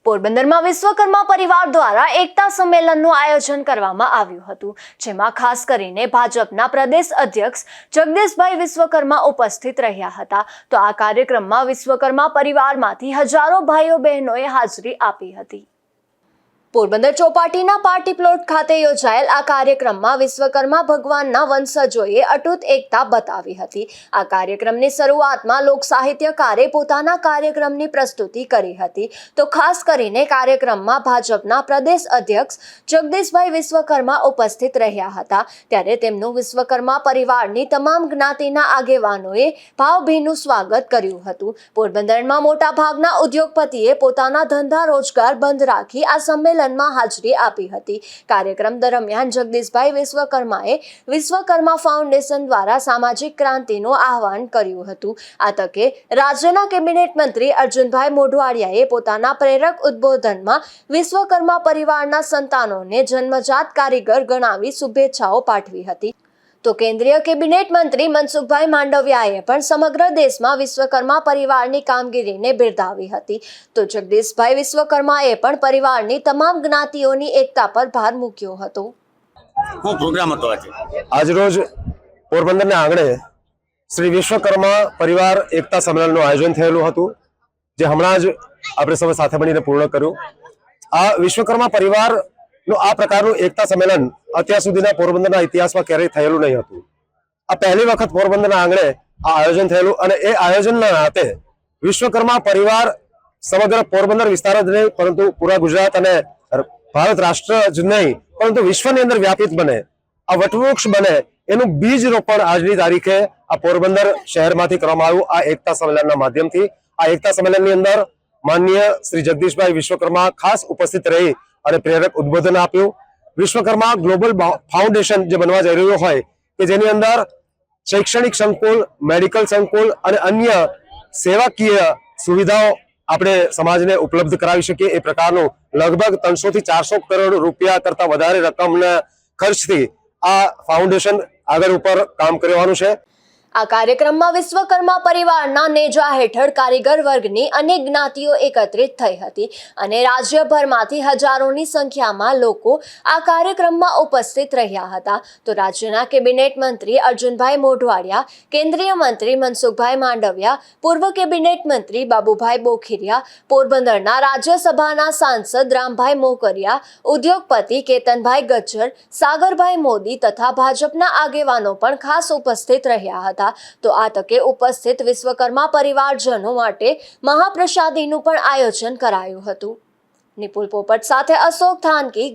પોરબંદરમાં વિશ્વકર્મા પરિવાર દ્વારા એકતા સંમેલનનું આયોજન કરવામાં આવ્યું હતું, જેમાં ખાસ કરીને ભાજપના પ્રદેશ અધ્યક્ષ જગદીશભાઈ વિશ્વકર્મા ઉપસ્થિત રહ્યા હતા। તો આ કાર્યક્રમમાં વિશ્વકર્મા પરિવારમાંથી હજારો ભાઈઓ બહેનોએ હાજરી આપી હતી। પોરબંદર ચોપાટીના પાર્ટી પ્લોટ ખાતે યોજાયેલ આ કાર્યક્રમમાં વિશ્વકર્મા ભગવાનના વંશજોએ અતૂટ એકતા બતાવી હતી। આ કાર્યક્રમની શરૂઆતમાં લોક સાહિત્યકારે પોતાના કાર્યક્રમની પ્રસ્તુતિ કરી હતી। તો ખાસ કરીને કાર્યક્રમમાં ભાજપના પ્રદેશ અધ્યક્ષ જગદીશભાઈ વિશ્વકર્મા ઉપસ્થિત રહ્યા હતા, ત્યારે તેમનું વિશ્વકર્મા પરિવારની તમામ જ્ઞાતિના આગેવાનોએ ભાવભીનું સ્વાગત કર્યું હતું। પોરબંદરમાં મોટા ભાગના ઉદ્યોગપતિએ પોતાના ધંધા રોજગાર બંધ રાખી આ સંમેલન હાજરી આપી હતી। કાર્યક્રમ દરમિયાન જગદીશભાઈ વિશ્વકર્માએ વિશ્વકર્મા ફાઉન્ડેશન દ્વારા સામાજિક ક્રાંતિનું આહ્વાન કર્યું હતું। આ તકે રાજ્યના કેબિનેટ મંત્રી અર્જુનભાઈ મોઢવાડિયાએ પોતાના પ્રેરક ઉદ્બોધનમાં વિશ્વકર્મા પરિવારના સંતાનોને જન્મજાત કારીગર ગણાવી શુભેચ્છાઓ પાઠવી હતી। તો કેન્દ્રીય કેબિનેટ મંત્રી મનસુખભાઈ માંડવિયાએ પણ સમગ્ર દેશમાં વિશ્વકર્મા પરિવારની કામગીરીને બિરદાવી હતી। તો જગદીશભાઈ વિશ્વકર્માએ પણ પરિવારની તમામ જ્ઞાતિઓની એકતા પર ભાર મૂક્યો હતો। પ્રોગ્રામ હતો આજરોજ પોરબંદરના આંગણે શ્રી વિશ્વકર્મા પરિવાર એકતા સંમેલનનું આયોજન થયેલું હતું, જે હમણાં જ આપણે સૌ સાથે મળીને પૂર્ણ કર્યું। આ વિશ્વકર્મા પરિવારનું આ પ્રકારનું એકતા સંમેલન અત્યાર સુધીના પોરબંદરના ઇતિહાસમાં ક્યારેય થયેલું નહીં હતું। આ પહેલી વખત પોરબંદરના આંગણે આ આયોજન થયેલું, અને એ આયોજનના નાતે વિશ્વકર્મા પરિવાર સમગ્ર પોરબંદર વિસ્તાર જ નહીં પરંતુ પૂરા ગુજરાત અને ભારત રાષ્ટ્ર જ નહીં પરંતુ વિશ્વની અંદર વ્યાપિત બને, આ વટવૃક્ષ બને, એનું બીજ રોપણ આજની તારીખે આ પોરબંદર શહેરમાંથી કરવામાં આવ્યું આ એકતા સંમેલનના માધ્યમથી। આ એકતા સંમેલનની અંદર માનનીય શ્રી જગદીશભાઈ વિશ્વકર્મા ખાસ ઉપસ્થિત રહી અને પ્રેરક ઉદ્બોધન આપ્યું। વિશ્વકર્મા ગ્લોબલ ફાઉન્ડેશન જે બનવા જઈ રહ્યું હોય કે જેની અંદર શૈક્ષણિક સંકુલ, મેડિકલ સંકુલ અને અન્ય સેવાકીય સુવિધાઓ આપણે સમાજને ઉપલબ્ધ કરાવી શકીએ એ પ્રકારનું લગભગ 300 થી 400 કરોડ રૂપિયા કરતા વધારે રકમના ખર્ચથી આ ફાઉન્ડેશન આગળ ઉપર કામ કરવાનું છે। આ કાર્યક્રમમાં વિશ્વકર્મા પરિવારના નેજા હેઠળ કારીગર વર્ગની અનેક જ્ઞાતિઓ એકત્રિત થઈ હતી, અને રાજ્યભરમાંથી હજારોની સંખ્યામાં લોકો આ કાર્યક્રમમાં ઉપસ્થિત રહ્યા હતા। તો રાજ્યના કેબિનેટ મંત્રી અર્જુનભાઈ મોઢવાડિયા, કેન્દ્રીય મંત્રી મનસુખભાઈ માંડવિયા, પૂર્વ કેબિનેટ મંત્રી બાબુભાઈ બોખીરિયા, પોરબંદરના રાજ્યસભાના સાંસદ રામભાઈ મોકરિયા, ઉદ્યોગપતિ કેતનભાઈ ગજ્જર, સાગરભાઈ મોદી તથા ભાજપના આગેવાનો પણ ખાસ ઉપસ્થિત રહ્યા હતા। તો આ તકે ઉપસ્થિત વિશ્વકર્મા પરિવારજનો માટે મહાપ્રસાદીનું પણ આયોજન કરાયું હતું। નિપુલ પોપટ સાથે અશોક થાનકી।